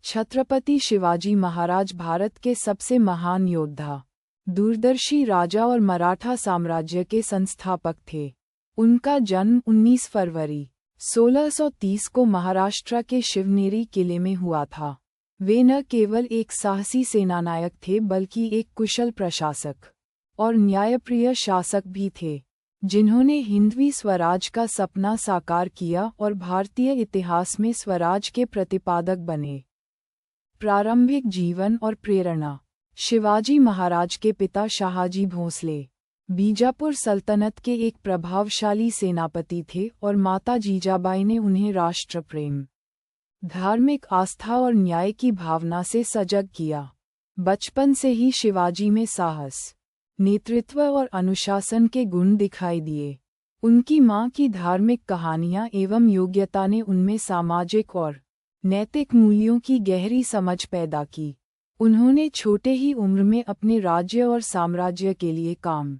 छत्रपति शिवाजी महाराज भारत के सबसे महान योद्धा, दूरदर्शी राजा और मराठा साम्राज्य के संस्थापक थे। उनका जन्म 19 फरवरी 1630 को महाराष्ट्र के शिवनेरी किले में हुआ था। वे न केवल एक साहसी सेनानायक थे बल्कि एक कुशल प्रशासक और न्यायप्रिय शासक भी थे, जिन्होंने हिंदवी स्वराज का सपना साकार किया और भारतीय इतिहास में स्वराज के प्रतिपादक बने। प्रारंभिक जीवन और प्रेरणा। शिवाजी महाराज के पिता शाहजी भोंसले बीजापुर सल्तनत के एक प्रभावशाली सेनापति थे और माता जीजाबाई ने उन्हें राष्ट्र प्रेम, धार्मिक आस्था और न्याय की भावना से सजग किया। बचपन से ही शिवाजी में साहस, नेतृत्व और अनुशासन के गुण दिखाई दिए। उनकी मां की धार्मिक कहानियां एवं योग्यता ने उनमें सामाजिक और नैतिक मूल्यों की गहरी समझ पैदा की। उन्होंने छोटे ही उम्र में अपने राज्य और साम्राज्य के लिए काम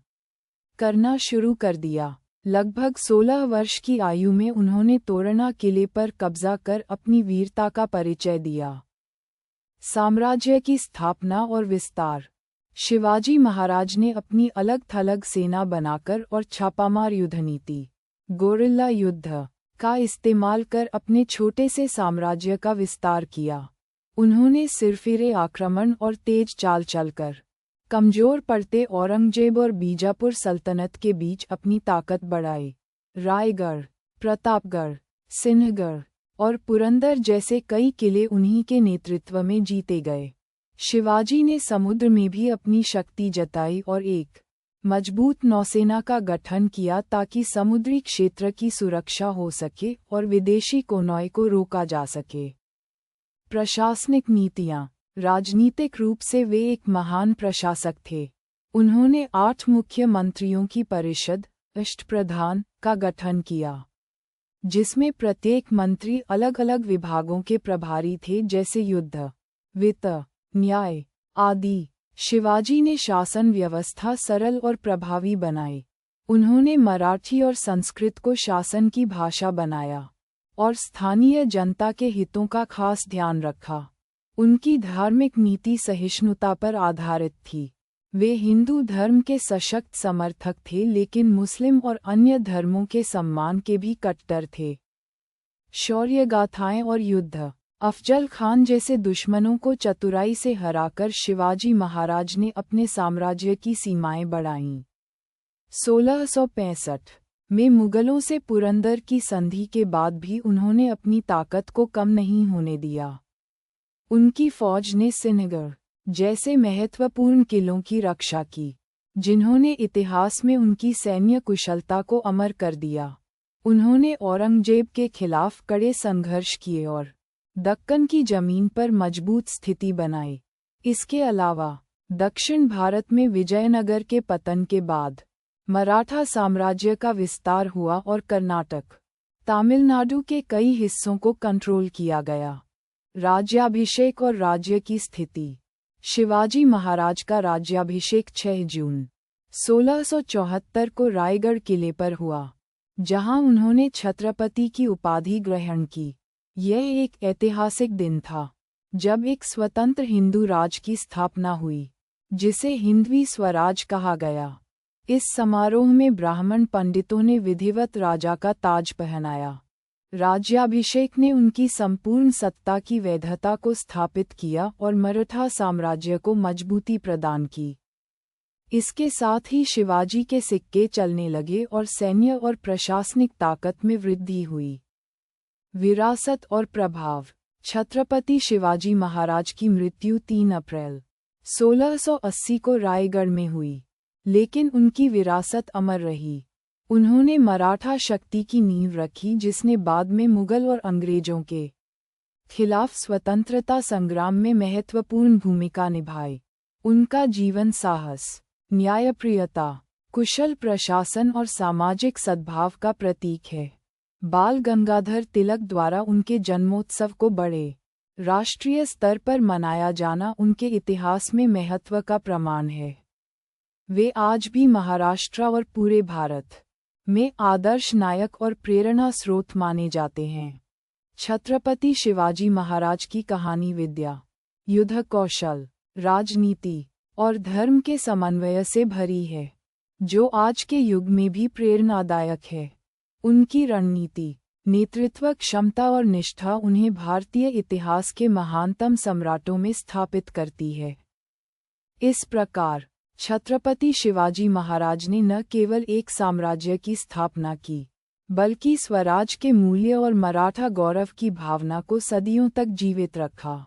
करना शुरू कर दिया। लगभग 16 वर्ष की आयु में उन्होंने तोरणा किले पर कब्जा कर अपनी वीरता का परिचय दिया। साम्राज्य की स्थापना और विस्तार। शिवाजी महाराज ने अपनी अलग थलग सेना बनाकर और छापामार युद्धनीति, गोरिल्ला युद्ध का इस्तेमाल कर अपने छोटे से साम्राज्य का विस्तार किया। उन्होंने सिरफिरे आक्रमण और तेज चाल चलकर कमजोर पड़ते औरंगजेब और बीजापुर सल्तनत के बीच अपनी ताकत बढ़ाई। रायगढ़, प्रतापगढ़, सिंहगढ़ और पुरंदर जैसे कई किले उन्हीं के नेतृत्व में जीते गए। शिवाजी ने समुद्र में भी अपनी शक्ति जताई और एक मजबूत नौसेना का गठन किया ताकि समुद्री क्षेत्र की सुरक्षा हो सके और विदेशी कोनॉय को रोका जा सके। प्रशासनिक नीतियाँ। राजनीतिक रूप से वे एक महान प्रशासक थे। उन्होंने 8 मुख्य मंत्रियों की परिषद, अष्टप्रधान, का गठन किया, जिसमें प्रत्येक मंत्री अलग अलग विभागों के प्रभारी थे जैसे युद्ध, वित्त, न्याय आदि। शिवाजी ने शासन व्यवस्था सरल और प्रभावी बनाई। उन्होंने मराठी और संस्कृत को शासन की भाषा बनाया और स्थानीय जनता के हितों का खास ध्यान रखा। उनकी धार्मिक नीति सहिष्णुता पर आधारित थी। वे हिंदू धर्म के सशक्त समर्थक थे लेकिन मुस्लिम और अन्य धर्मों के सम्मान के भी कट्टर थे। शौर्यगाथाएं और युद्ध। अफजल खान जैसे दुश्मनों को चतुराई से हराकर शिवाजी महाराज ने अपने साम्राज्य की सीमाएं बढ़ाईं। 1665 में मुगलों से पुरंदर की संधि के बाद भी उन्होंने अपनी ताकत को कम नहीं होने दिया। उनकी फौज ने सिंहगढ़ जैसे महत्वपूर्ण किलों की रक्षा की, जिन्होंने इतिहास में उनकी सैन्य कुशलता को अमर कर दिया। उन्होंने औरंगजेब के खिलाफ कड़े संघर्ष किए और दक्कन की जमीन पर मजबूत स्थिति बनाई। इसके अलावा दक्षिण भारत में विजयनगर के पतन के बाद मराठा साम्राज्य का विस्तार हुआ और कर्नाटक, तमिलनाडु के कई हिस्सों को कंट्रोल किया गया। राज्याभिषेक और राज्य की स्थिति। शिवाजी महाराज का राज्याभिषेक 6 जून 1674 को रायगढ़ किले पर हुआ, जहां उन्होंने छत्रपति की उपाधि ग्रहण की। यह एक ऐतिहासिक दिन था जब एक स्वतंत्र हिंदू राज की स्थापना हुई, जिसे हिंदवी स्वराज कहा गया। इस समारोह में ब्राह्मण पंडितों ने विधिवत राजा का ताज पहनाया। राज्याभिषेक ने उनकी संपूर्ण सत्ता की वैधता को स्थापित किया और मराठा साम्राज्य को मजबूती प्रदान की। इसके साथ ही शिवाजी के सिक्के चलने लगे और सैन्य और प्रशासनिक ताकत में वृद्धि हुई। विरासत और प्रभाव। छत्रपति शिवाजी महाराज की मृत्यु 3 अप्रैल 1680 को रायगढ़ में हुई, लेकिन उनकी विरासत अमर रही। उन्होंने मराठा शक्ति की नींव रखी जिसने बाद में मुगल और अंग्रेजों के खिलाफ स्वतंत्रता संग्राम में महत्वपूर्ण भूमिका निभाई। उनका जीवन साहस, न्यायप्रियता, कुशल प्रशासन और सामाजिक सद्भाव का प्रतीक है। बाल गंगाधर तिलक द्वारा उनके जन्मोत्सव को बड़े राष्ट्रीय स्तर पर मनाया जाना उनके इतिहास में महत्व का प्रमाण है। वे आज भी महाराष्ट्र और पूरे भारत में आदर्श नायक और प्रेरणा स्रोत माने जाते हैं। छत्रपति शिवाजी महाराज की कहानी विद्या, युद्ध कौशल, राजनीति और धर्म के समन्वय से भरी है, जो आज के युग में भी प्रेरणादायक है। उनकी रणनीति, नेतृत्व क्षमता और निष्ठा उन्हें भारतीय इतिहास के महानतम सम्राटों में स्थापित करती है। इस प्रकार छत्रपति शिवाजी महाराज ने न केवल एक साम्राज्य की स्थापना की, बल्कि स्वराज के मूल्य और मराठा गौरव की भावना को सदियों तक जीवित रखा।